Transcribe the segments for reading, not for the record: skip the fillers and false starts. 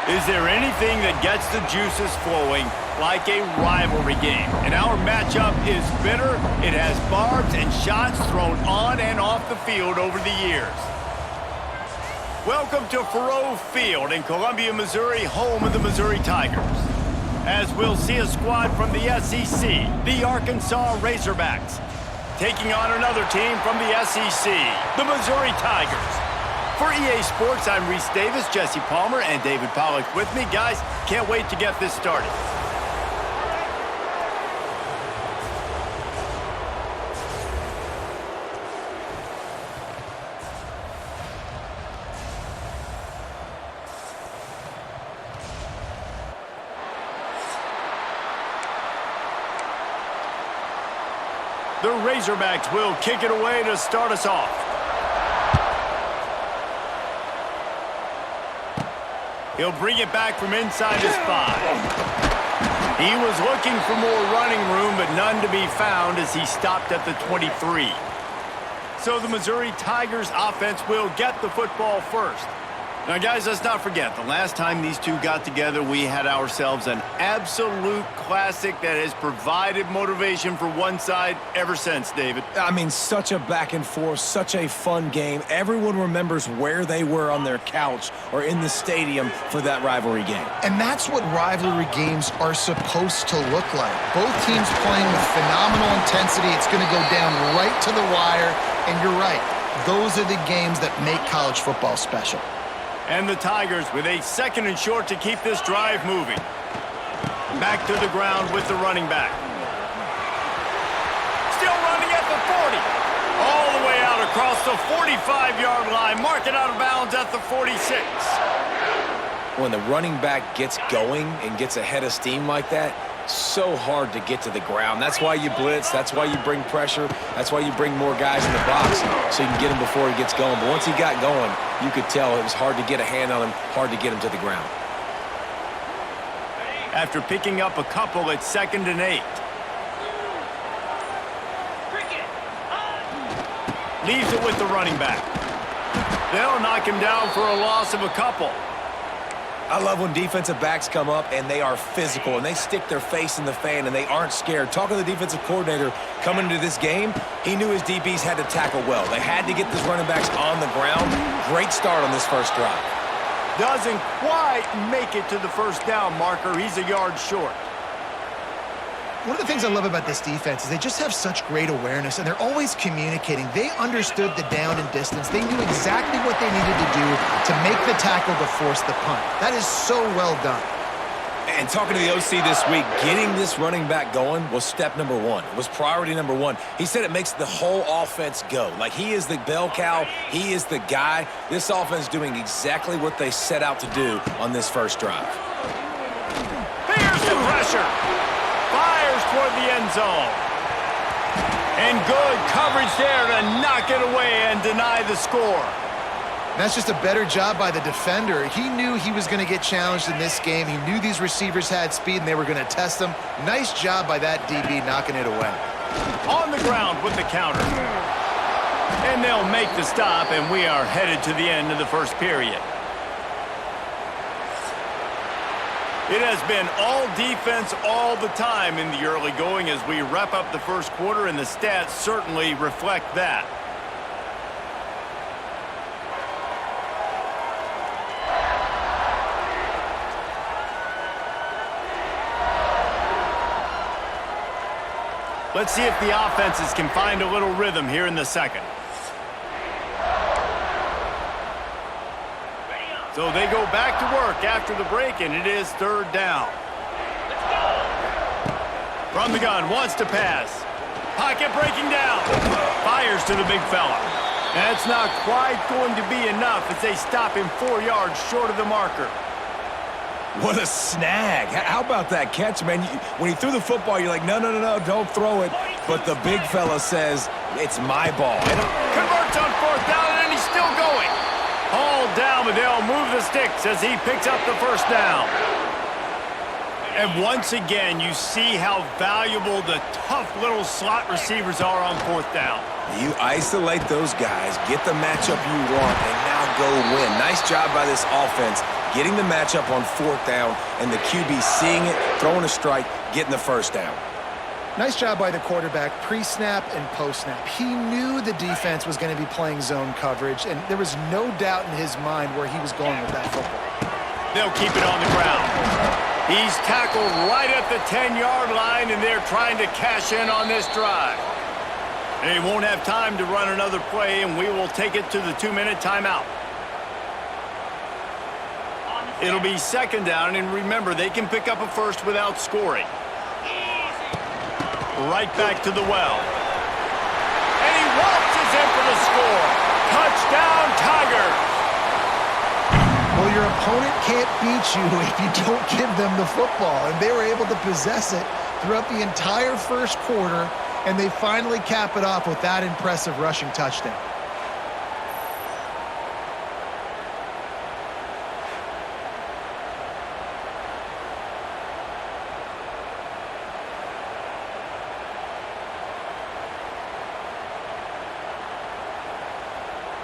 Is there anything that gets the juices flowing like a rivalry game? And our matchup is bitter. It has barbs and shots thrown on and off the field over the years. Welcome to Faroe Field in Columbia, Missouri, home of the Missouri Tigers. As we'll see a squad from the SEC, the Arkansas Razorbacks, taking on another team from the SEC, the Missouri Tigers. For EA Sports, I'm Reese Davis, Jesse Palmer, and David Pollack with me. Guys, can't wait to get this started. The Razorbacks will kick it away to start us off. He'll bring it back from inside his 5. He was looking for more running room, but none to be found as he stopped at the 23. So the Missouri Tigers offense will get the football first. Now, guys, let's not forget, the last time these two got together, we had ourselves an absolute classic that has provided motivation for one side ever since, David. I mean, such a back and forth, such a fun game. Everyone remembers where they were on their couch or in the stadium for that rivalry game. And that's what rivalry games are supposed to look like. Both teams playing with phenomenal intensity. It's going to go down right to the wire. And you're right, those are the games that make college football special. And the Tigers with a 2nd and short to keep this drive moving. Back to the ground with the running back. Still running at the 40. All the way out across the 45-yard line. Mark it out of bounds at the 46. When the running back gets going and gets ahead of steam like that, so hard to get to the ground. That's why you blitz. That's why you bring pressure. That's why you bring more guys in the box so you can get him before he gets going. But once he got going, you could tell it was hard to get a hand on him, hard to get him to the ground. After picking up a couple at 2nd and 8. Leaves it with the running back. They'll knock him down for a loss of a couple. I love when defensive backs come up and they are physical and they stick their face in the fan and they aren't scared. Talking to the defensive coordinator coming into this game, he knew his DBs had to tackle well. They had to get these running backs on the ground. Great start on this first drive. Doesn't quite make it to the first down marker. He's a yard short. One of the things I love about this defense is they just have such great awareness, and they're always communicating. They understood the down and distance. They knew exactly what they needed to do to make the tackle to force the punt. That is so well done. And talking to the OC this week, getting this running back going was step number 1. It was priority number 1. He said it makes the whole offense go. Like, he is the bell cow. He is the guy. This offense doing exactly what they set out to do on this first drive. There's the pressure. Fires toward the end zone. And good coverage there to knock it away and deny the score. That's just a better job by the defender. He knew he was going to get challenged in this game. He knew these receivers had speed and they were going to test him. Nice job by that DB knocking it away. On the ground with the counter. And they'll make the stop, and we are headed to the end of the first period. It has been all defense all the time in the early going as we wrap up the first quarter, and the stats certainly reflect that. Let's see if the offenses can find a little rhythm here in the second. So they go back to work after the break, and it is 3rd down. From the gun, wants to pass. Pocket breaking down. Fires to the big fella. That's not quite going to be enough as they stop him 4 yards short of the marker. What a snag. How about that catch, man? When he threw the football, you're like, no, don't throw it. But the big fella says, it's my ball. Converts on 4th down, and he's still going. Hauled down, but they'll move the sticks as he picks up the first down. And once again, you see how valuable the tough little slot receivers are on fourth down. You isolate those guys, get the matchup you want, and now go win. Nice job by this offense, getting the matchup on fourth down, and the QB seeing it, throwing a strike, getting the first down. Nice job by the quarterback, pre-snap and post-snap. He knew the defense was going to be playing zone coverage, and there was no doubt in his mind where he was going with that football. They'll keep it on the ground. He's tackled right at the 10-yard line, and they're trying to cash in on this drive. They won't have time to run another play, and we will take it to the 2-minute timeout. It'll be second down, and remember, they can pick up a first without scoring. Right back to the well. And he waltzes in for the score. Touchdown, Tigers! Well, your opponent can't beat you if you don't give them the football, and they were able to possess it throughout the entire first quarter, and they finally cap it off with that impressive rushing touchdown.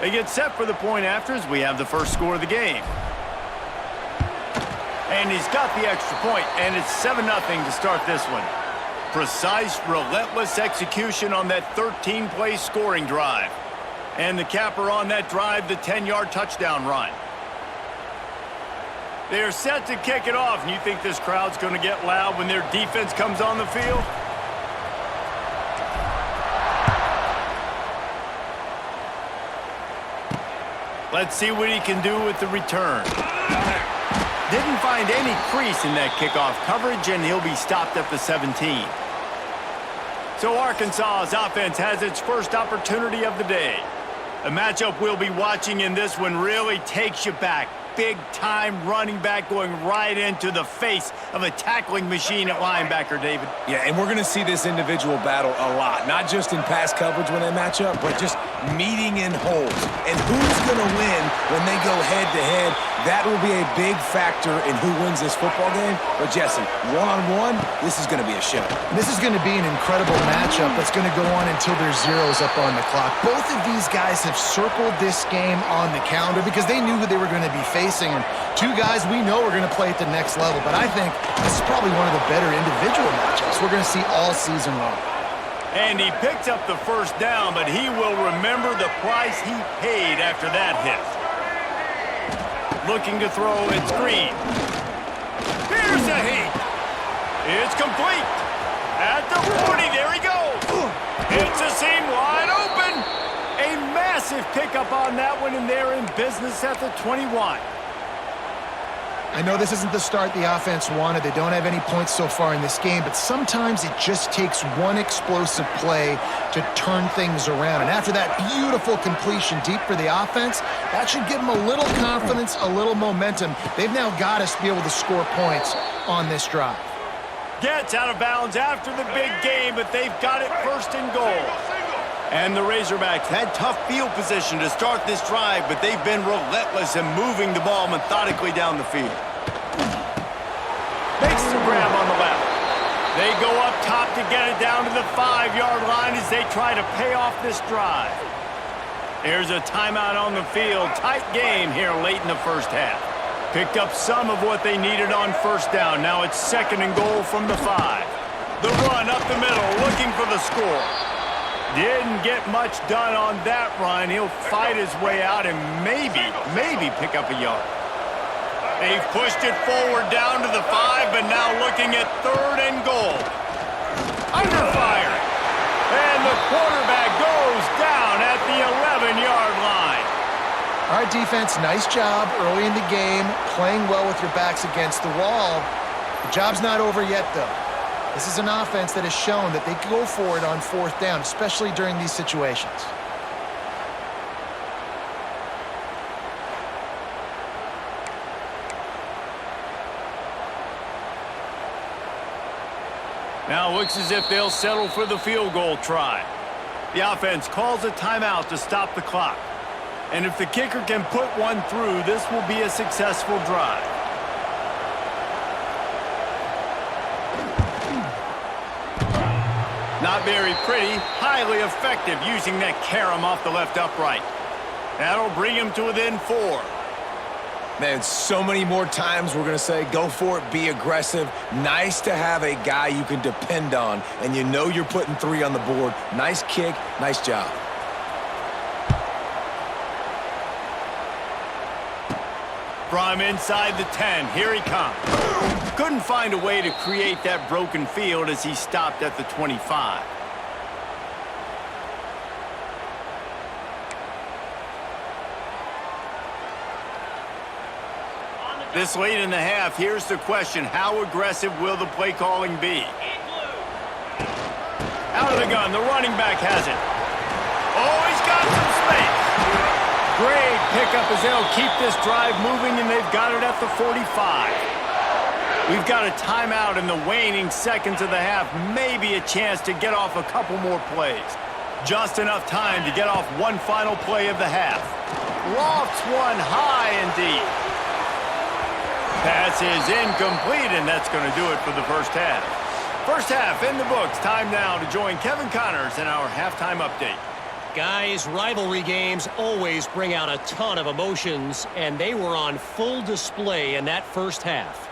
They get set for the point after as we have the first score of the game. And he's got the extra point, and it's 7-0 to start this one. Precise, relentless execution on that 13-play scoring drive. And the capper on that drive, the 10-yard touchdown run. They're set to kick it off, and you think this crowd's going to get loud when their defense comes on the field? Let's see what he can do with the return. Didn't find any crease in that kickoff coverage, and he'll be stopped at the 17. So Arkansas's offense has its first opportunity of the day. The matchup we'll be watching in this one really takes you back. Big-time running back going right into the face of a tackling machine at linebacker, David. Yeah, and we're going to see this individual battle a lot, not just in pass coverage when they match up, but just meeting in holes. And who's going to win when they go head-to-head? That will be a big factor in who wins this football game. But, Jesse, one-on-one, this is going to be a show. This is going to be an incredible matchup that's going to go on until there's zeros up on the clock. Both of these guys have circled this game on the calendar because they knew who they were going to be facing. And two guys we know are going to play at the next level. But I think this is probably one of the better individual matchups we're going to see all season long. And he picked up the first down, but he will remember the price he paid after that hit. Looking to throw, it's Green. Here's a heat. It's complete. At the 40, there he goes. It's a seam wide open. A massive pickup on that one, and they're in business at the 21. I know this isn't the start the offense wanted. They don't have any points so far in this game, but sometimes it just takes one explosive play to turn things around. And after that beautiful completion deep for the offense, that should give them a little confidence, a little momentum. They've now got us to be able to score points on this drive. Gets out of bounds after the big game, but they've got it first and goal. And the Razorbacks had tough field position to start this drive, but they've been relentless in moving the ball methodically down the field. Makes the grab on the left. They go up top to get it down to the 5-yard line as they try to pay off this drive. There's a timeout on the field. Tight game here late in the first half. Picked up some of what they needed on first down. Now it's second and goal from the 5. The run up the middle, looking for the score. Didn't get much done on that run. He'll fight his way out and maybe pick up a yard. They've pushed it forward down to the 5, but now looking at third and goal. Under fire. And the quarterback goes down at the 11-yard line. All right, defense, nice job early in the game, playing well with your backs against the wall. The job's not over yet, though. This is an offense that has shown that they can go for it on fourth down, especially during these situations. Now it looks as if they'll settle for the field goal try. The offense calls a timeout to stop the clock. And if the kicker can put one through, this will be a successful drive. Not very pretty, highly effective using that carom off the left upright. That'll bring him to within 4. Man, so many more times we're going to say, go for it, be aggressive. Nice to have a guy you can depend on, and you know you're putting 3 on the board. Nice kick, nice job. From inside the 10, here he comes. Couldn't find a way to create that broken field as he stopped at the 25. This late in the half, here's the question. How aggressive will the play calling be? Out of the gun, the running back has it. Oh, he's got some space. Great pickup as they'll keep this drive moving, and they've got it at the 45. We've got a timeout in the waning seconds of the half. Maybe a chance to get off a couple more plays. Just enough time to get off one final play of the half. Lofts one high and deep. Pass is incomplete, and that's going to do it for the first half. First half in the books. Time now to join Kevin Connors in our halftime update. Guys, rivalry games always bring out a ton of emotions, and they were on full display in that first half.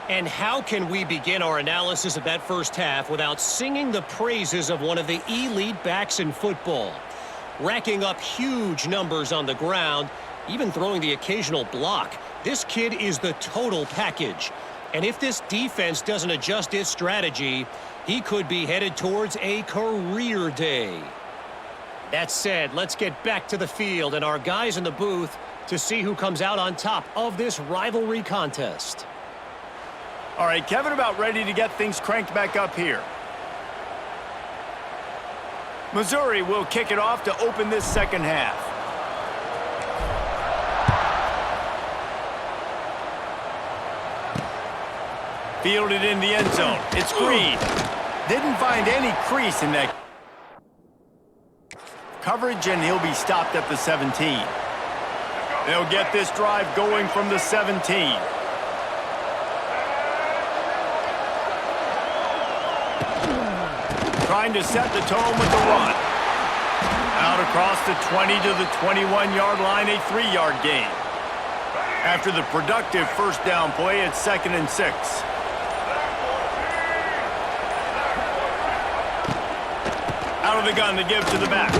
And how can we begin our analysis of that first half without singing the praises of one of the elite backs in football? Racking up huge numbers on the ground, even throwing the occasional block. This kid is the total package. And if this defense doesn't adjust its strategy, he could be headed towards a career day. That said, let's get back to the field and our guys in the booth to see who comes out on top of this rivalry contest. All right, Kevin, about ready to get things cranked back up here. Missouri will kick it off to open this second half. Fielded in the end zone. It's Green. Didn't find any crease in that coverage, and he'll be stopped at the 17. They'll get this drive going from the 17. Trying to set the tone with the run. Out across the 20 to the 21-yard line, a 3-yard gain. After the productive first down play, it's 2nd and 6. Out of the gun to give to the back.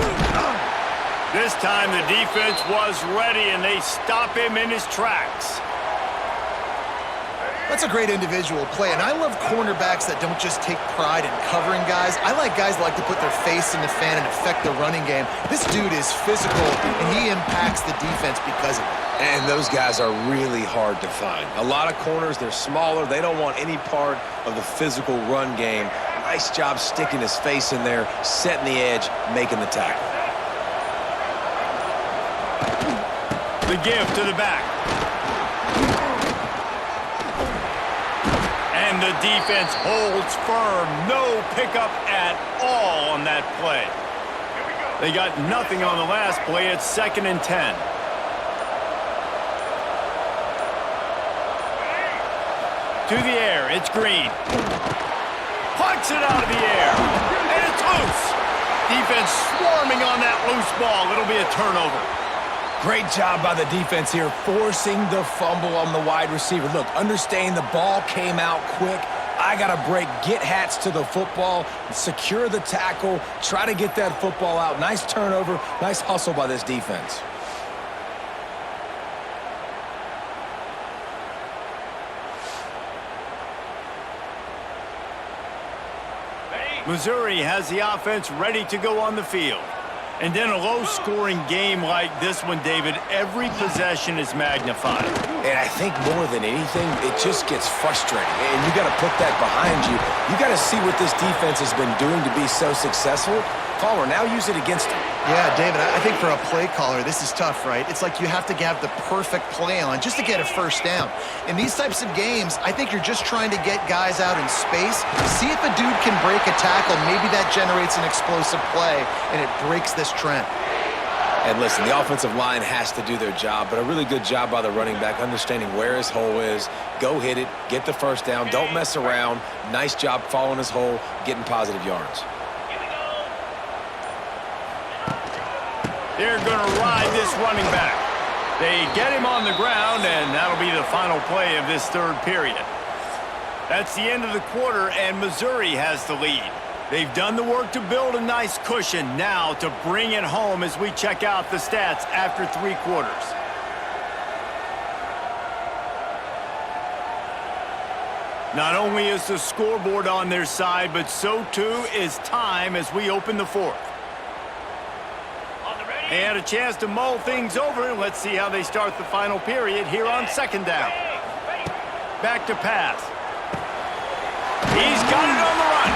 This time the defense was ready, and they stop him in his tracks. That's a great individual play, and I love cornerbacks that don't just take pride in covering guys. I like guys that like to put their face in the fan and affect the running game. This dude is physical, and he impacts the defense because of it. And those guys are really hard to find. A lot of corners, they're smaller. They don't want any part of the physical run game. Nice job sticking his face in there, setting the edge, making the tackle. The give to the back. And the defense holds firm. No pickup at all on that play. They got nothing on the last play. It's 2nd and 10. To the air, it's Green. Plucks it out of the air. And it's loose. Defense swarming on that loose ball. It'll be a turnover. Great job by the defense here, forcing the fumble on the wide receiver. Look, understand the ball came out quick. I got to break, get hats to the football, secure the tackle, try to get that football out. Nice turnover, nice hustle by this defense. Missouri has the offense ready to go on the field. And in a low-scoring game like this one, David, every possession is magnified. And I think more than anything, it just gets frustrating. And you got to put that behind you. You got to see what this defense has been doing to be so successful. Caller, now use it against him. Yeah, David, I think for a play caller, this is tough, right? It's like you have to have the perfect play on just to get a first down. In these types of games, I think you're just trying to get guys out in space, see if a dude can break a tackle. Maybe that generates an explosive play, and it breaks this trend. And listen, the offensive line has to do their job, but a really good job by the running back, understanding where his hole is. Go hit it, get the first down, don't mess around. Nice job following his hole, getting positive yards. They're going to ride this running back. They get him on the ground, and that'll be the final play of this third period. That's the end of the quarter, and Missouri has the lead. They've done the work to build a nice cushion. Now to bring it home as we check out the stats after 3 quarters. Not only is the scoreboard on their side, but so too is time as we open the fourth. They had a chance to mull things over. Let's see how they start the final period here on second down. Back to pass. He's got it on the run.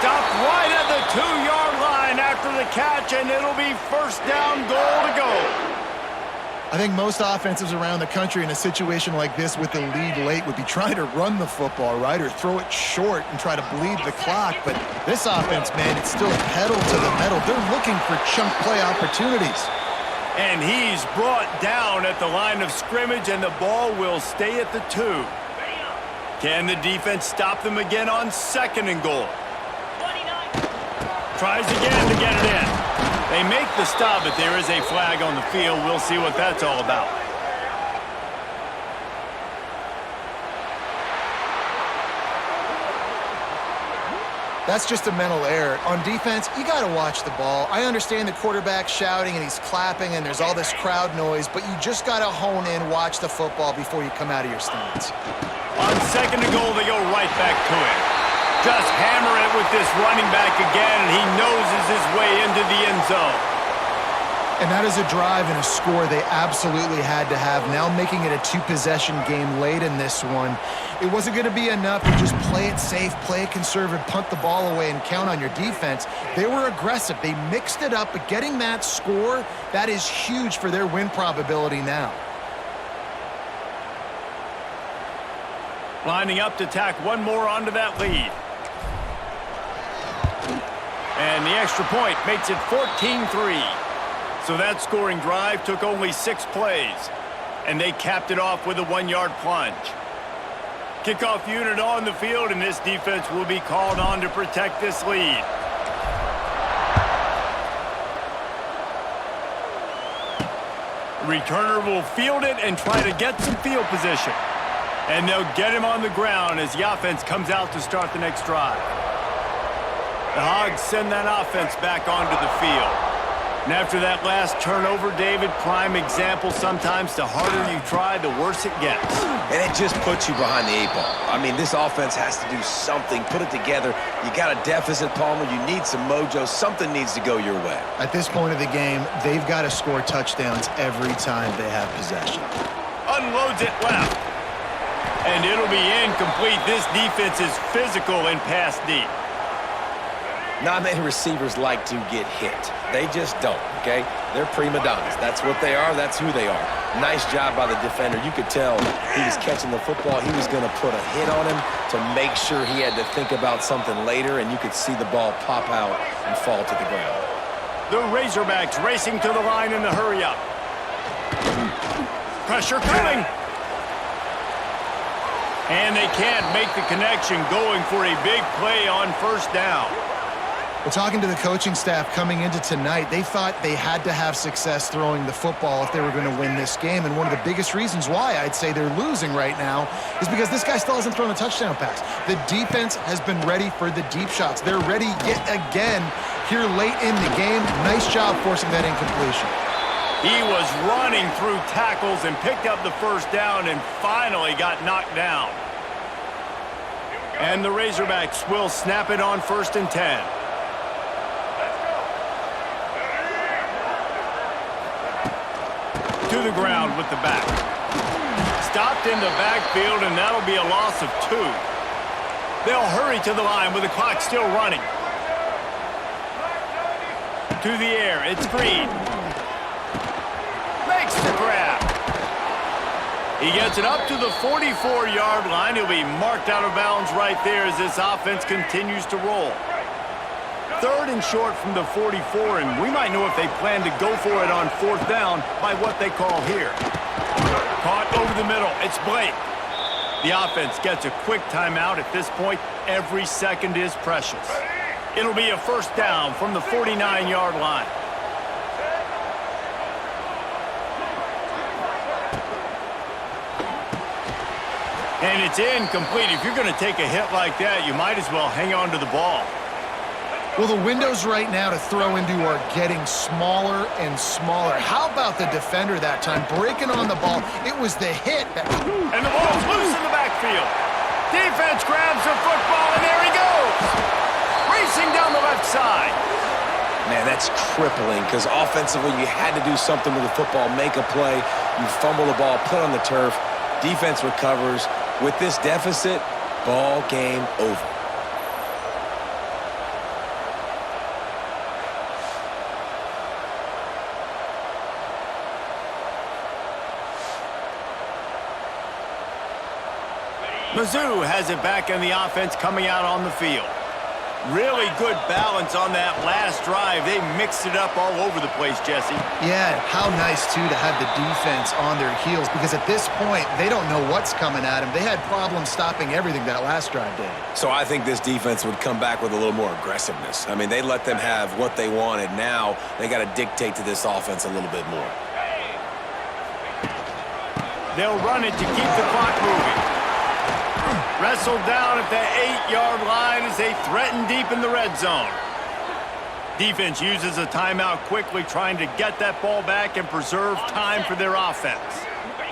Stopped right at the 2-yard line after the catch, and it'll be first down, goal to go. I think most offenses around the country in a situation like this with the lead late would be trying to run the football, right, or throw it short and try to bleed the clock. But this offense, man, it's still pedal to the metal. They're looking for chunk play opportunities. And he's brought down at the line of scrimmage, and the ball will stay at the 2. Can the defense stop them again on second and goal? Tries again to get it in. They make the stop, but there is a flag on the field. We'll see what that's all about. That's just a mental error. On defense, you got to watch the ball. I understand the quarterback shouting and he's clapping and there's all this crowd noise, but you just got to hone in, watch the football before you come out of your stance. On second and goal, they go right back to it. Just hammer it with this running back again, and he noses his way into the end zone. And that is a drive and a score they absolutely had to have. Now making it a 2-possession game late in this one. It wasn't going to be enough to just play it safe, play it conservative, punt the ball away, and count on your defense. They were aggressive. They mixed it up, but getting that score, that is huge for their win probability now. Lining up to tack one more onto that lead. And the extra point makes it 14-3. So that scoring drive took only 6 plays. And they capped it off with a 1-yard plunge. Kickoff unit on the field, and this defense will be called on to protect this lead. Returner will field it and try to get some field position. And they'll get him on the ground as the offense comes out to start the next drive. The Hogs send that offense back onto the field. And after that last turnover, David, prime example, sometimes the harder you try, the worse it gets. And it just puts you behind the 8 ball. I mean, this offense has to do something, put it together. You got a deficit, Palmer. You need some mojo. Something needs to go your way. At this point of the game, they've got to score touchdowns every time they have possession. Unloads it left. And it'll be incomplete. This defense is physical and pass deep. Not many receivers like to get hit. They just don't, okay? They're prima donnas. That's what they are. That's who they are. Nice job by the defender. You could tell he was catching the football. He was going to put a hit on him to make sure he had to think about something later, and you could see the ball pop out and fall to the ground. The Razorbacks racing to the line in the hurry-up. Pressure coming. And they can't make the connection, going for a big play on first down. Well, talking to the coaching staff coming into tonight, they thought they had to have success throwing the football if they were going to win this game. And one of the biggest reasons why I'd say they're losing right now is because this guy still hasn't thrown a touchdown pass. The defense has been ready for the deep shots. They're ready yet again here late in the game. Nice job forcing that incompletion. He was running through tackles and picked up the first down and finally got knocked down. And the Razorbacks will snap it on 1st and 10. To the ground with the back. Stopped in the backfield, and that'll be a loss of 2. They'll hurry to the line with the clock still running. To the air, it's Green. Makes the grab. He gets it up to the 44-yard line. He'll be marked out of bounds right there as this offense continues to roll. 3rd and short from the 44, and we might know if they plan to go for it on 4th down by what they call here. Caught over the middle. It's Blake. The offense gets a quick timeout. At this point, every second is precious. It'll be a first down from the 49-yard line. And it's incomplete. If you're going to take a hit like that, you might as well hang on to the ball. Well, the windows right now to throw into are getting smaller and smaller. How about the defender that time breaking on the ball? It was the hit. And the ball's loose in the backfield. Defense grabs the football, and there he goes. Racing down the left side. Man, that's crippling because offensively you had to do something with the football, make a play. You fumble the ball, put on the turf. Defense recovers. With this deficit, ball game over. Mizzou has it back in the offense coming out on the field. Really good balance on that last drive. They mixed it up all over the place, Jesse. Yeah, how nice, too, to have the defense on their heels because at this point, they don't know what's coming at them. They had problems stopping everything that last drive did. So I think this defense would come back with a little more aggressiveness. I mean, they let them have what they wanted. Now they got to dictate to this offense a little bit more. They'll run it to keep the clock moving. Wrestled down at the 8-yard line as they threaten deep in the red zone. Defense uses a timeout quickly, trying to get that ball back and preserve time for their offense.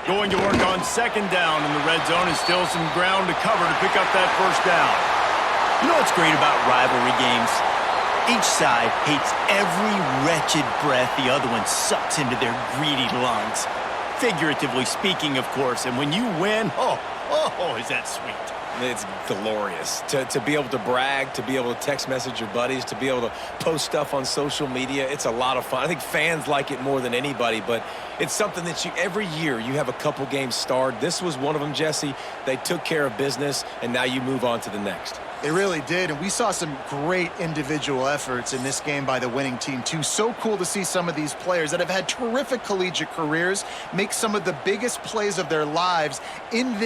Going to work on second down in the red zone and still some ground to cover to pick up that first down. You know what's great about rivalry games? Each side hates every wretched breath the other one sucks into their greedy lungs. Figuratively speaking, of course, and when you win, oh, is that sweet. It's glorious to be able to brag, to be able to text message your buddies, to be able to post stuff on social media. It's a lot of fun. I think fans like it more than anybody, but it's something that every year you have a couple games starred. This was one of them, Jesse. They took care of business, and now you move on to the next. They really did, and we saw some great individual efforts in this game by the winning team, too. So cool to see some of these players that have had terrific collegiate careers make some of the biggest plays of their lives in this